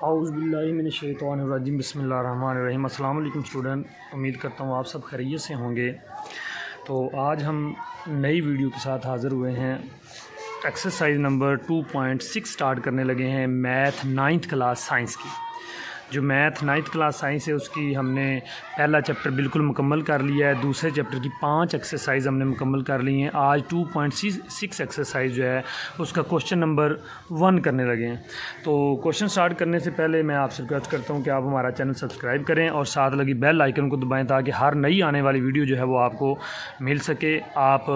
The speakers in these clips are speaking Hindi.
औज़ुबिल्लाहिमिनश्शैतानिर्रजीम बिस्मिल्लाहिर्रहमानिर्रहीम। अस्सलाम वालेकुम स्टूडेंट, उम्मीद करता हूँ आप सब खैरियत से होंगे। तो आज हम नई वीडियो के साथ हाज़िर हुए हैं। एक्सरसाइज नंबर 2.6 स्टार्ट करने लगे हैं मैथ 9th क्लास साइंस की। जो मैथ 9th क्लास साइंस है उसकी हमने पहला चैप्टर बिल्कुल मुकम्मल कर लिया है। दूसरे चैप्टर की 5 एक्सरसाइज हमने मुकम्मल कर ली हैं। आज 2.6 एक्सरसाइज जो है उसका क्वेश्चन नंबर 1 करने लगे हैं। तो क्वेश्चन स्टार्ट करने से पहले मैं आपसे रिक्वेस्ट करता हूं कि आप हमारा चैनल सब्सक्राइब करें और साथ लगी बेल आइकन को दबाएं ताकि हर नई आने वाली वीडियो जो है वो आपको मिल सके। आप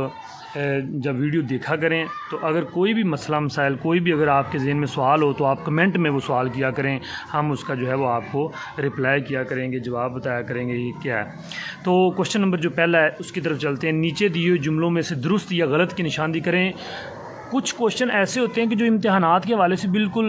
जब वीडियो देखा करें तो अगर कोई भी मसला मसाइल कोई भी अगर आपके ज़हन में सवाल हो तो आप कमेंट में वो सवाल किया करें, हम उसका जो है वो आपको रिप्लाई किया करेंगे, जवाब बताया करेंगे ये क्या है। तो क्वेश्चन नंबर जो पहला है उसकी तरफ चलते हैं। नीचे दिए हुए जुमलों में से दुरुस्त या गलत की निशानदेही करें। कुछ क्वेश्चन ऐसे होते हैं कि जो इम्तिहानात के हवाले से बिल्कुल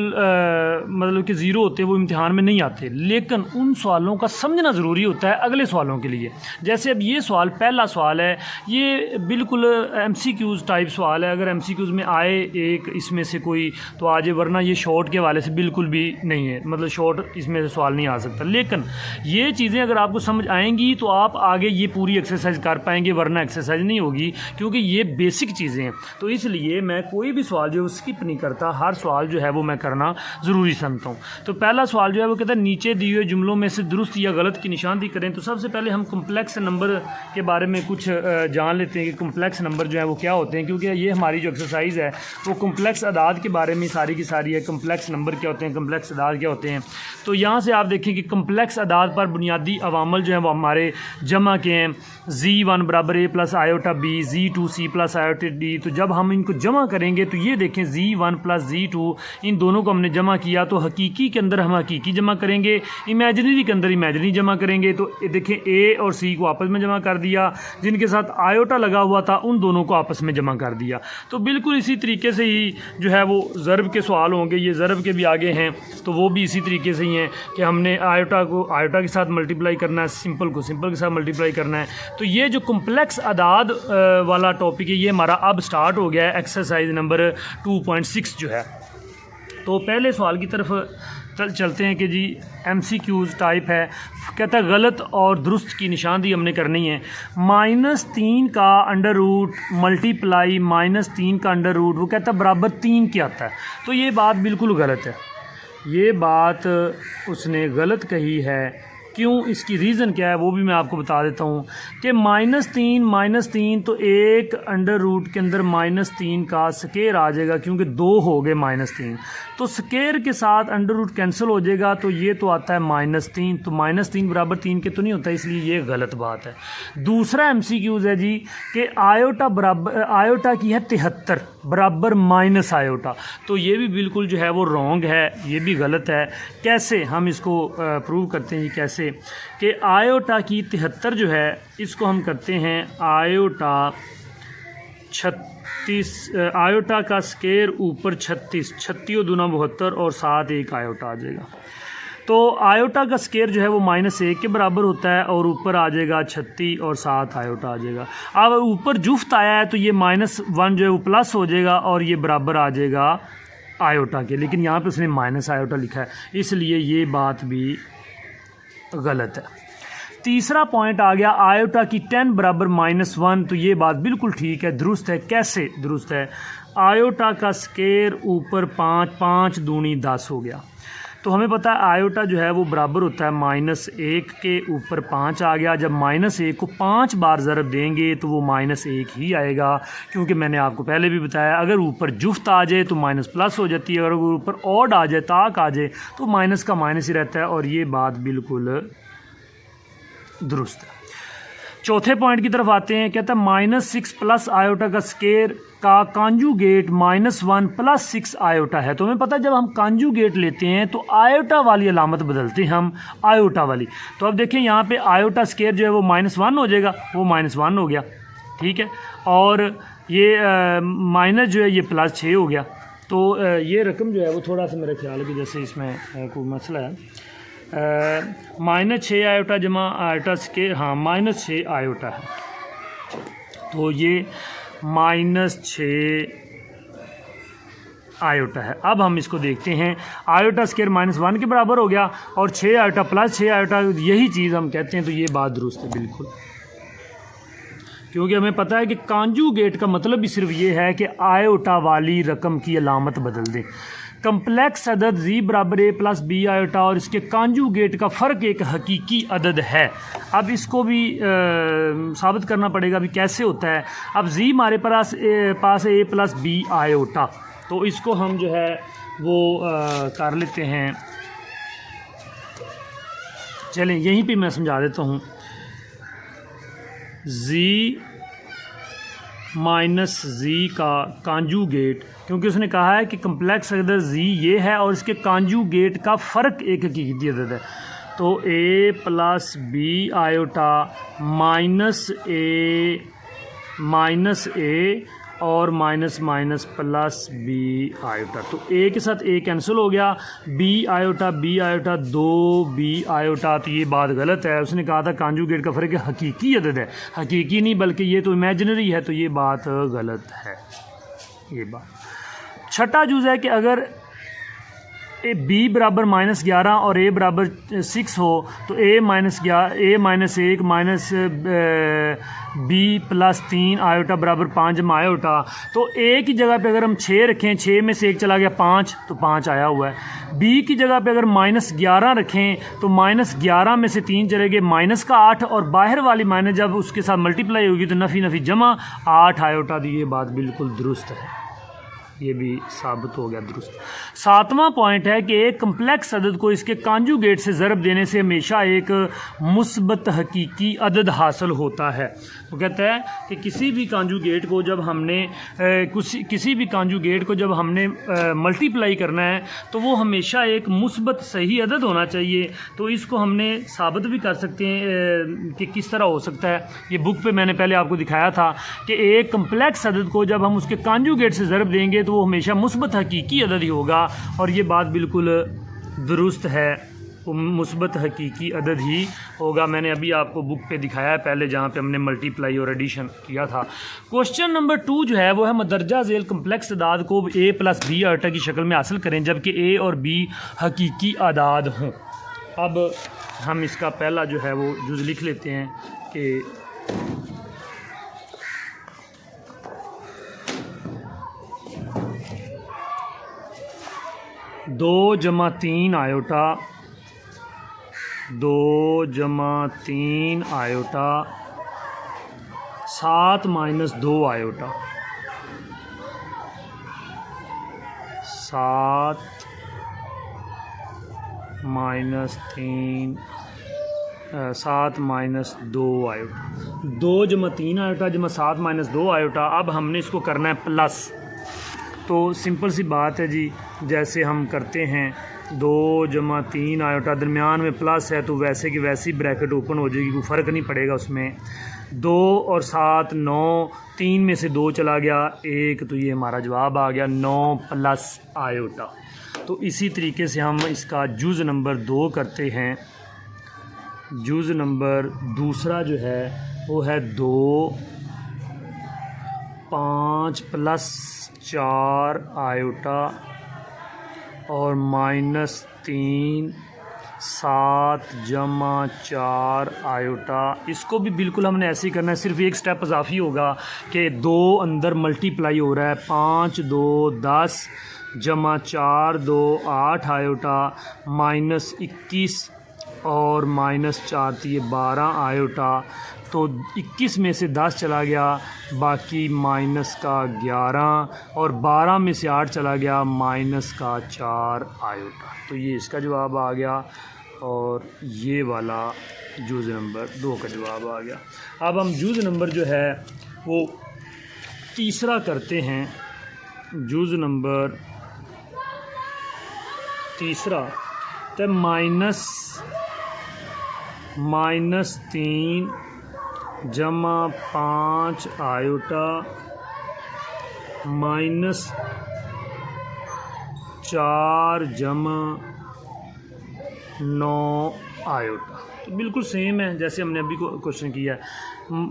मतलब कि ज़ीरो होते हैं, वो इम्तिहान में नहीं आते, लेकिन उन सवालों का समझना ज़रूरी होता है अगले सवालों के लिए। जैसे अब ये सवाल पहला सवाल है, ये बिल्कुल MCQs टाइप सवाल है। अगर MCQs में आए एक इसमें से कोई तो आ जाए, वरना ये शॉर्ट के हवाले से बिल्कुल भी नहीं है, मतलब शॉर्ट इसमें से सवाल नहीं आ सकता। लेकिन ये चीज़ें अगर आपको समझ आएंगी तो आप आगे ये पूरी एक्सरसाइज कर पाएंगे, वरना एक्सरसाइज नहीं होगी, क्योंकि ये बेसिक चीज़ें हैं। तो इसलिए मैं कोई भी सवाल जो है स्किप नहीं करता, हर सवाल जो है वो मैं करना ज़रूरी समझता हूँ। तो पहला सवाल जो है वो कहता है नीचे दिए हुए जुमलों में से दुरुस्त या गलत की निशानदेही करें। तो सबसे पहले हम कम्प्लेक्स नंबर के बारे में कुछ जान लेते हैं कि कम्प्लेक्स नंबर जो है वो क्या होते हैं, क्योंकि ये हमारी जो एक्सरसाइज है वो कम्प्लेक्स अदाद के बारे में सारी की सारी है। कम्प्लेक्स नंबर क्या होते हैं, कम्प्लेक्स अदाद क्या होते हैं। तो यहाँ से आप देखें कि कम्प्लेक्स अदाद पर बुनियादी अवामल जो हैं वो हमारे जमा के हैं। Z1 बराबर A plus iota B, Z2 C plus iota D। तो जब हम इनको जमा करेंगे तो ये देखें Z1 प्लस Z2, इन दोनों को हमने जमा किया तो हकीकी के अंदर हम हकीकी जमा करेंगे, इमेजिनरी के अंदर इमेजिनरी जमा करेंगे। तो देखें A और C को आपस में जमा कर दिया, जिनके साथ आयोटा लगा हुआ था उन दोनों को आपस में जमा कर दिया। तो बिल्कुल इसी तरीके से ही जो है वो ज़रब के सवाल होंगे। ये ज़रब के भी आगे हैं तो वो भी इसी तरीके से ही हैं कि हमने आयोटा को आयोटा के साथ मल्टीप्लाई करना है, सिंपल को सिंपल के साथ मल्टीप्लाई करना है। तो ये जो कम्प्लेक्स अदाद वाला टॉपिक है ये हमारा अब स्टार्ट हो गया है, एक्सरसाइज नंबर 2.6 जो है। तो पहले सवाल की तरफ चलते हैं कि जी MCQs टाइप है। कहता है गलत और दुरुस्त की निशानदेही हमने करनी है। -3 का अंडर रूट मल्टीप्लाई -3 का अंडर रूट, वो कहता है बराबर 3 के आता है। तो ये बात बिल्कुल गलत है, ये बात उसने गलत कही है। क्यों, इसकी रीज़न क्या है वो भी मैं आपको बता देता हूँ कि -3 तो एक अंडर रूट के अंदर -3 का स्केयर आ जाएगा, क्योंकि 2 हो गए -3, तो स्केयर के साथ अंडर रूट कैंसिल हो जाएगा, तो ये तो आता है -3। तो -3 बराबर 3 के तो नहीं होता, इसलिए ये गलत बात है। दूसरा MCQs है जी कि आयोटा बराबर आयोटा की है 73 बराबर माइनस आयोटा, तो ये भी बिल्कुल जो है वो रॉन्ग है, ये भी गलत है। कैसे हम इसको प्रूव करते हैं, कैसे कि आयोटा की 73 जो है इसको हम करते हैं आयोटा 36, आयोटा का स्केयर ऊपर 36, 36 दूना 72 और साथ एक आयोटा आ जाएगा। तो आयोटा का स्केयर जो है वो -1 के बराबर होता है और ऊपर आ जाएगा 36 और साथ आयोटा आ जाएगा। अब ऊपर जुफ्त आया है तो ये -1 जो है वो प्लस हो जाएगा और ये बराबर आ जाएगा आयोटा के, लेकिन यहाँ पे उसने माइनस आयोटा लिखा है, इसलिए ये बात भी गलत है। तीसरा पॉइंट आ गया आयोटा की 10 बराबर -1, तो ये बात बिल्कुल ठीक है, दुरुस्त है। कैसे दुरुस्त है, आयोटा का स्केयर ऊपर 5, 5 दूनी 10 हो गया। तो हमें पता है आयोटा जो है वो बराबर होता है -1 के ऊपर 5 आ गया। जब -1 को 5 बार ज़रब देंगे तो वो -1 ही आएगा, क्योंकि मैंने आपको पहले भी बताया अगर ऊपर जुफ्त आ जाए तो माइनस प्लस हो जाती है, अगर ऊपर ऑड आ जाए, ताक आ जाए, तो माइनस का माइनस ही रहता है, और ये बात बिल्कुल दुरुस्त है। चौथे पॉइंट की तरफ आते हैं। कहता है -6 प्लस आयोटा का स्केयर का कॉन्जुगेट -1 प्लस 6 आयोटा है। तो हमें पता है जब हम कॉन्जुगेट लेते हैं तो आयोटा वाली अलामत बदलते हैं हम आयोटा वाली। तो अब देखें यहाँ पे आयोटा स्केयर जो है वो -1 हो जाएगा, वो -1 हो गया, ठीक है, और ये माइनस जो है ये +6 हो गया। तो ये रकम जो है वो थोड़ा सा मेरा ख्याल है कि जैसे इसमें कोई मसला है, -6 आयोटा जमा आयोटा स्केयर, हाँ -6 आयोटा है, तो ये -6 आयोटा है। अब हम इसको देखते हैं, आयोटा स्क्वायर -1 के बराबर हो गया और 6 आयोटा प्लस 6 आयोटा, यही चीज़ हम कहते हैं। तो ये बात दुरुस्त है बिल्कुल, क्योंकि हमें पता है कि कांजुगेट का मतलब भी सिर्फ ये है कि आयोटा वाली रकम की अलामत बदल दें। कम्प्लेक्स अदद z बराबर a प्लस बी आयोटा और इसके कांजुगेट का फ़र्क एक हकीकी अदद है। अब इसको भी साबित करना पड़ेगा। अभी कैसे होता है? अब z हमारे पास है a प्लस बी आयोटा, तो इसको हम जो है वो कर लेते हैं। चलें यहीं पे मैं समझा देता हूँ। z माइनस z का कांजुगेट, क्योंकि उसने कहा है कि कम्प्लेक्स अदद z ये है और इसके कांजुगेट का फ़र्क एक हकीकी अदद है। तो a plus B iota minus A और minus minus plus B iota, तो a के साथ a कैंसिल हो गया, बी आयोटा 2 बी आयोटा। तो ये बात गलत है। उसने कहा था कांजुगेट का फ़र्क हकीकी अदद है, हकीकी नहीं बल्कि ये तो इमेजिनरी है, तो ये बात गलत है। ये बात छठा जुज़ है कि अगर b बराबर -11 और a बराबर 6 हो तो a minus 1 minus b plus 3 iota बराबर 5 जमा आयोटा। तो a की जगह पे अगर हम 6 रखें, 6 में से 1 चला गया 5, तो 5 आया हुआ है। b की जगह पे अगर -11 रखें तो -11 में से 3 चले गए माइनस का 8, और बाहर वाली माइनस जब उसके साथ मल्टीप्लाई होगी तो नफ़ी जमा 8 आयोटा। तो ये बात बिल्कुल दुरुस्त है, ये भी साबित हो गया दुरुस्त। सातवां पॉइंट है कि एक कम्प्लेक्स अदद को इसके कांजुगेट से ज़रब देने से हमेशा एक मुस्बत हकीकी अदद हासिल होता है। वो कहता है कि किसी भी कांजुगेट को जब हमने मल्टीप्लाई करना है तो वो हमेशा एक मुस्बत सही अदद होना चाहिए। तो इसको हमने साबित भी कर सकते हैं कि किस तरह हो सकता है। ये बुक पे मैंने पहले आपको दिखाया था कि एक कम्प्लेक्स अदद को जब हम उसके कांजुगेट से ज़रब देंगे तो वो हमेशा मुस्बत हकीकी अदद ही होगा, और ये बात बिल्कुल दुरुस्त है, वो मुस्बत हकीकी अदद ही होगा। मैंने अभी आपको बुक पे दिखाया है पहले, जहाँ पे हमने मल्टीप्लाई और एडिशन किया था। क्वेश्चन नंबर 2 जो है वो है मदरजा झेल कम्प्लेक्स अदाद को a प्लस बी आयोटा की शक्ल में हासिल करें जबकि a और b हकीकी अदाद हों। अब हम इसका पहला जो है वो जुज़ लिख लेते हैं कि 2 जमा 3 iota 7 minus 2 iota 7 minus 2 iota 2 जमा 3 आयोटा जमा 7 माइनस 2 आयोटा। अब हमने इसको करना है प्लस। तो सिंपल सी बात है जी, जैसे हम करते हैं 2 जमा 3 आयोटा, दरमियान में प्लस है तो वैसे की वैसी ब्रैकेट ओपन हो जाएगी, कोई फ़र्क नहीं पड़ेगा उसमें। 2 और 7 9, 3 में से 2 चला गया 1, तो ये हमारा जवाब आ गया 9 प्लस आयोटा। तो इसी तरीके से हम इसका जुज़ नंबर 2 करते हैं। जुज़ नंबर दूसरा जो है वो है 2 5 प्लस 4 आयोटा और -3 7 जमा 4 आयोटा। इसको भी बिल्कुल हमने ऐसे ही करना है, सिर्फ एक स्टेप इजाफी होगा कि 2 अंदर मल्टीप्लाई हो रहा है। 5 2 10 जमा 4 2 8 आयोटा -21 और -4 तो ये 12 आयोटा। तो 21 में से 10 चला गया, बाकी माइनस का 11, और 12 में से 8 चला गया माइनस का 4 आयोटा। तो ये इसका जवाब आ गया और ये वाला जुज़ नंबर 2 का जवाब आ गया। अब हम जुज़ नंबर जो है वो तीसरा करते हैं। जुज़ नंबर तीसरा तो -3 जमा 5 आयोटा -4 जमा 9 आयोटा। तो बिल्कुल सेम है जैसे हमने अभी क्वेश्चन किया है।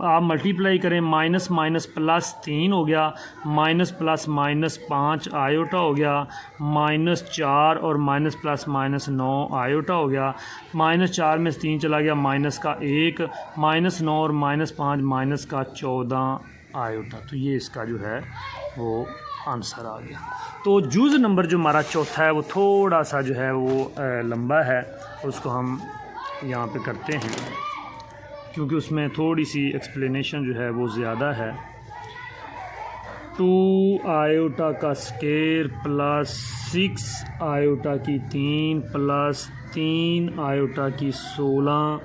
आप मल्टीप्लाई करें, माइनस माइनस प्लस 3 हो गया, माइनस प्लस माइनस 5 आयोटा हो गया, माइनस 4 और माइनस प्लस माइनस 9 आयोटा हो गया, माइनस 4 में 3 चला गया, माइनस का 1, माइनस 9 और माइनस 5 माइनस का 14 आयोटा। तो ये इसका जो है वो आंसर आ गया। तो जुज़ नंबर जो हमारा चौथा है वो थोड़ा सा जो है वो लंबा है, उसको हम यहाँ पे करते हैं क्योंकि उसमें थोड़ी सी एक्सप्लेनेशन जो है वो ज़्यादा है। 2 आयोटा का स्केयर प्लस 6 आयोटा की 3 प्लस 3 आयोटा की 16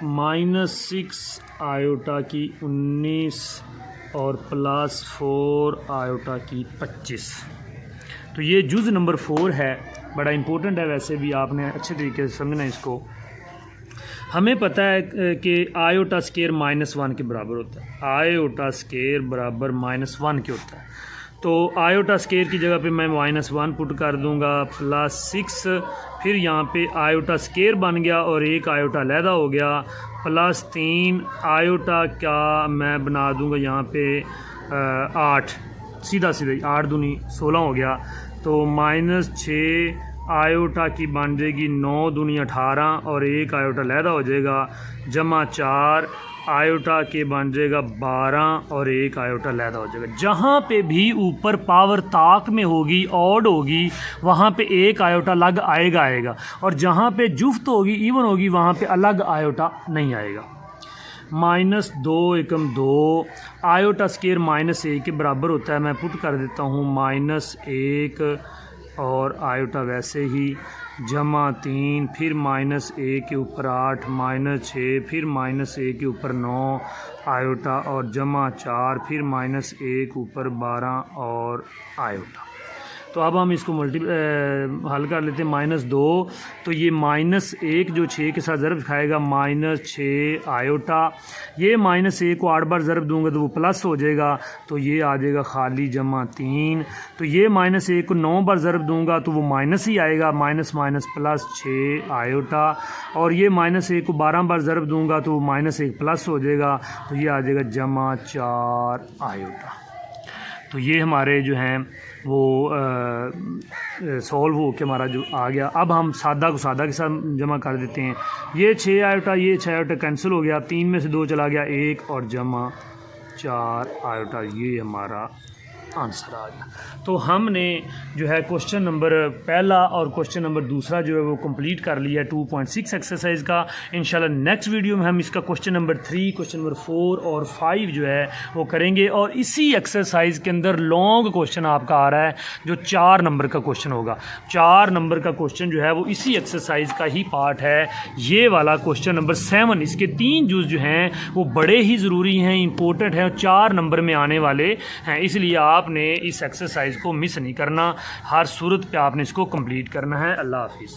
माइनस 6 आयोटा की 19 और प्लस 4 आयोटा की 25। तो ये जुज़ नंबर 4 है, बड़ा इम्पोर्टेंट है, वैसे भी आपने अच्छे तरीके से समझना इसको। हमें पता है कि आयोटा स्केयर -1 के बराबर होता है, आयोटा स्केयर बराबर -1 के होता है। तो आयोटा स्केयर की जगह पे मैं -1 पुट कर दूंगा, प्लस 6, फिर यहाँ पे आयोटा स्केयर बन गया और एक आयोटा अलहदा हो गया, प्लस 3 आयोटा का मैं बना दूंगा यहाँ पे 8, सीधा 8 दूनी 16 हो गया। तो माइनस 6 आयोटा की बन जाएगी 9 दूनी 18 और एक आयोटा अलहदा हो जाएगा, जमा 4 आयोटा के बन जाएगा 12 और एक आयोटा अलहदा हो जाएगा। जहाँ पे भी ऊपर पावर ताक में होगी, ऑड होगी, वहाँ पे एक आयोटा अलग आएगा और जहाँ पे जुफ्त होगी, इवन होगी, वहाँ पे अलग आयोटा नहीं आएगा। -2 एकम 2 आयोटा स्केयर -1 के बराबर होता है, मैं पुट कर देता हूँ -1 और आयोटा वैसे ही, जमा 3 फिर -1 के ऊपर 8 -6 फिर -1 के ऊपर 9 आयोटा और जमा 4 फिर -1 ऊपर 12 और आयोटा। तो अब हम इसको हल कर लेते हैं। -2 तो ये -1 जो 6 के साथ ज़रब खाएगा, -6 आयोटा, ये -1 को 8 बार ज़रब दूंगा तो वो प्लस हो जाएगा, तो ये आ जाएगा खाली जमा 3। तो ये -1 को 9 बार ज़रब दूंगा तो वो माइनस ही आएगा, माइनस माइनस प्लस 6 आयोटा, और ये -1 को 12 बार ज़रब दूंगा तो वो -1 प्लस हो जाएगा, तो ये आ जाएगा जमा 4 आयोटा। तो ये हमारे जो हैं वो सॉल्व हो के हमारा जो आ गया। अब हम सादा को सादा के साथ जमा कर देते हैं। ये 6 आयोटा, ये 6 आयोटा कैंसिल हो गया, 3 में से 2 चला गया, 1 और जमा 4 आयोटा, ये हमारा आंसर आ गया। तो हमने जो है क्वेश्चन नंबर पहला और क्वेश्चन नंबर दूसरा जो है वो कंप्लीट कर लिया है 2.6 एक्सरसाइज का। इंशाल्लाह नेक्स्ट वीडियो में हम इसका क्वेश्चन नंबर 3, क्वेश्चन नंबर 4 और 5 जो है वो करेंगे, और इसी एक्सरसाइज के अंदर लॉन्ग क्वेश्चन आपका आ रहा है जो 4 नंबर का क्वेश्चन होगा। 4 नंबर का क्वेश्चन जो है वो इसी एक्सरसाइज का ही पार्ट है, ये वाला क्वेश्चन नंबर 7। इसके 3 जूज़ जो हैं वो बड़े ही ज़रूरी हैं, इंपॉर्टेंट हैं और 4 नंबर में आने वाले हैं, इसलिए आपने इस एक्सरसाइज को मिस नहीं करना, हर सूरत पे आपने इसको कंप्लीट करना है। अल्लाह हाफिज़।